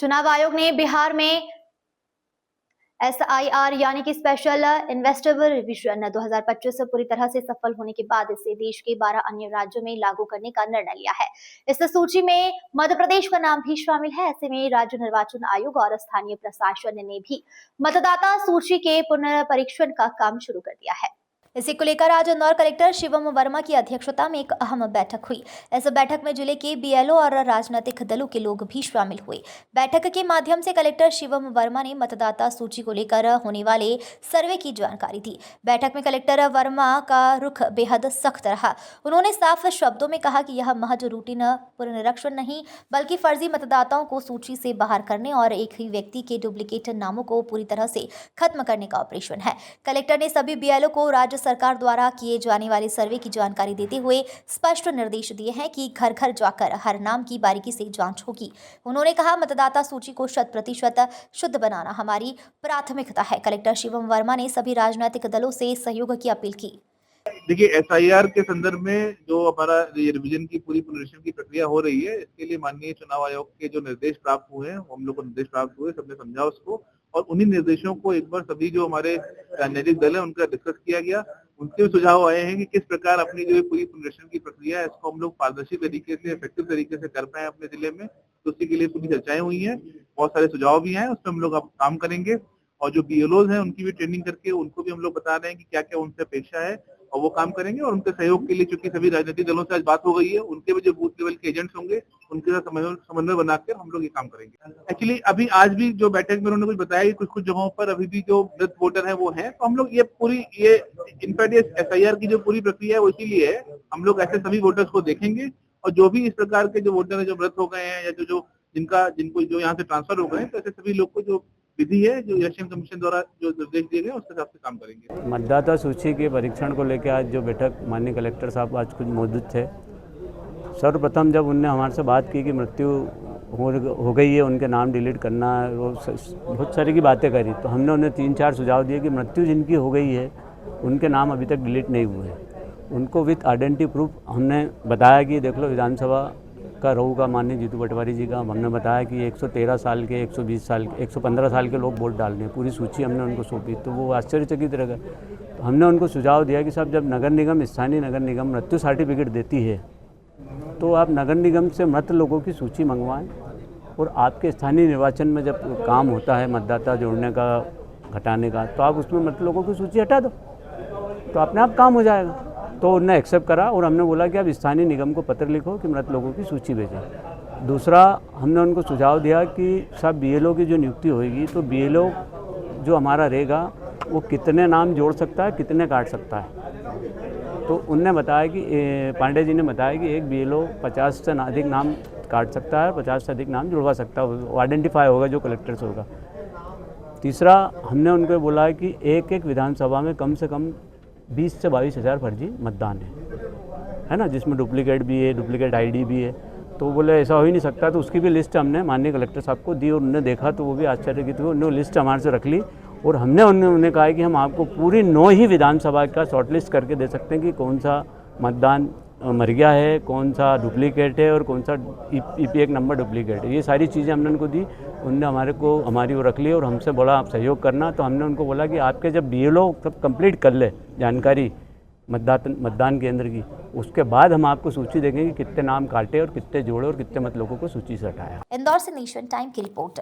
चुनाव आयोग ने बिहार में SIR यानी कि स्पेशल इन्वेस्टर रिविजन 2025 पूरी तरह से सफल होने के बाद इसे देश के 12 अन्य राज्यों में लागू करने का निर्णय लिया है। इस सूची में मध्य प्रदेश का नाम भी शामिल है। ऐसे में राज्य निर्वाचन आयोग और स्थानीय प्रशासन ने भी मतदाता सूची के पुनर्परीक्षण का काम शुरू कर दिया है। इसी को लेकर आज इंदौर कलेक्टर शिवम वर्मा की अध्यक्षता में एक अहम बैठक हुई। इस बैठक में जिले के BLO और राजनीतिक दलों के लोग भी शामिल हुए। बैठक के माध्यम से कलेक्टर शिवम वर्मा ने मतदाता सूची को लेकर होने वाले सर्वे की जानकारी दी। बैठक में कलेक्टर वर्मा का रुख बेहद सख्त रहा। उन्होंने साफ शब्दों में कहा कि यह महज रूटीन पुनरीक्षण नहीं बल्कि फर्जी मतदाताओं को सूची से बाहर करने और एक ही व्यक्ति के डुप्लीकेट नामों को पूरी तरह से खत्म करने का ऑपरेशन है। कलेक्टर ने सभी BLO को राज्य सरकार द्वारा किए जाने वाले सर्वे की जानकारी देते हुए स्पष्ट निर्देश दिए हैं कि घर घर जाकर हर नाम की बारीकी से जांच होगी। उन्होंने कहा, मतदाता सूची को 100% शुद्ध बनाना हमारी प्राथमिकता है। कलेक्टर शिवम वर्मा ने सभी राजनीतिक दलों से सहयोग की अपील की। देखिए, SIR के संदर्भ में जो हमारा रिवीजन की पूरी पुनरीक्षण की प्रक्रिया हो रही है, इसके लिए माननीय चुनाव आयोग के जो निर्देश प्राप्त हुए हैं, हम लोग को निर्देश प्राप्त हुए, सबने समझा उसको, और उन्हीं निर्देशों को एक बार सभी जो हमारे राजनीतिक दल है उनका डिस्कस किया गया। उनके भी सुझाव आए हैं कि किस प्रकार अपनी जो पूरी पुनरीक्षण की प्रक्रिया है इसको हम लोग पारदर्शी तरीके से, इफेक्टिव तरीके से कर पाए अपने जिले में, तो उसी के लिए पूरी चर्चाएं हुई हैं। बहुत सारे सुझाव भी हैं, उस पर हम लोग अब काम करेंगे। और जो BLOs हैं उनकी भी ट्रेनिंग करके उनको भी हम लोग बता रहे हैं कि क्या क्या उनसे अपेक्षा है, और वो काम करेंगे। और उनके सहयोग के लिए चूंकि सभी राजनीतिक दलों से आज बात हो गई है, उनके भी जो बूथ लेवल के एजेंट्स होंगे उनके साथ समन्वय बनाकर हम लोग ये काम करेंगे। एक्चुअली अभी आज भी जो बैठक में उन्होंने कुछ बताया कि कुछ जगहों पर अभी भी जो मृत वोटर है वो है, तो हम लोग ये इनफैक्ट ये SIR की जो पूरी प्रक्रिया है वो इसीलिए है, हम लोग ऐसे सभी वोटर्स को देखेंगे और जो भी इस प्रकार के जो वोटर है जो मृत हो गए हैं या जिनको जो यहाँ से ट्रांसफर हो गए हैं, तो ऐसे सभी लोग को जो विधि है, जो इलेक्शन कमीशन द्वारा जो निर्देश दिए गए उसके हिसाब से काम करेंगे। मतदाता सूची के परीक्षण को लेकर आज जो बैठक माननीय कलेक्टर साहब आज कुछ मौजूद थे। सर्वप्रथम जब उनने हमारे से बात की कि मृत्यु हो गई है, उनके नाम डिलीट करना, वो बहुत सारी की बातें करी, तो हमने उन्हें 3-4 सुझाव दिए कि मृत्यु जिनकी हो गई है उनके नाम अभी तक डिलीट नहीं हुए हैं। उनको विथ आइडेंटिटी प्रूफ हमने बताया कि देख लो, विधानसभा का रहू का माननीय जीतू पटवारी जी का हमने बताया कि 113 साल के, 120 साल के, 115 साल के लोग वोट डालने हैं, पूरी सूची हमने उनको सौंपी, तो वो आश्चर्यचकित रह गए। तो हमने उनको सुझाव दिया कि साहब, जब नगर निगम, स्थानीय नगर निगम मृत्यु सर्टिफिकेट देती है तो आप नगर निगम से मृत लोगों की सूची मंगवाएं, और आपके स्थानीय निर्वाचन में जब काम होता है मतदाता जोड़ने का, घटाने का, तो आप उसमें मृत लोगों की सूची हटा दो, तो अपने आप काम हो जाएगा। तो उन्होंने एक्सेप्ट करा और हमने बोला कि आप स्थानीय निगम को पत्र लिखो कि मृत लोगों की सूची भेजें। दूसरा, हमने उनको सुझाव दिया कि सब BLO की जो नियुक्ति होगी, तो BLO जो हमारा रहेगा वो कितने नाम जोड़ सकता है, कितने काट सकता है। तो उनने बताया कि पांडे जी ने बताया कि एक BLO 50 से अधिक नाम काट सकता है, 50 से अधिक नाम जुड़वा सकता है, वो आइडेंटिफाई होगा जो कलेक्टर्स होगा। तीसरा, हमने उनको बोला कि एक विधानसभा में कम से कम 20 से 22 हज़ार फर्जी मतदान है ना, जिसमें डुप्लीकेट भी है, डुप्लीकेट ID भी है। तो बोले ऐसा हो ही नहीं सकता, तो उसकी भी लिस्ट हमने माननीय कलेक्टर साहब को दी और उन्होंने देखा तो वो भी आश्चर्यचकित हुए। उन्होंने लिस्ट हमारे से रख ली और उन्होंने कहा कि हम आपको पूरी 9 ही विधानसभा का शॉर्टलिस्ट करके दे सकते हैं कि कौन सा मतदान मर गया है, कौन सा डुप्लीकेट है और कौन सा EPK नंबर डुप्लीकेट है। ये सारी चीज़ें हमने उनको दी, उनने हमारी वो रख ली और हमसे बोला आप सहयोग करना। तो हमने उनको बोला कि आपके जब BLO सब कंप्लीट कर ले जानकारी मतदान केंद्र की, उसके बाद हम आपको सूची देंगे कि कितने नाम काटे और कितने जोड़े और कितने मत लोगों को सूची से हटाया। इंदौर से नेशन टाइम की रिपोर्ट।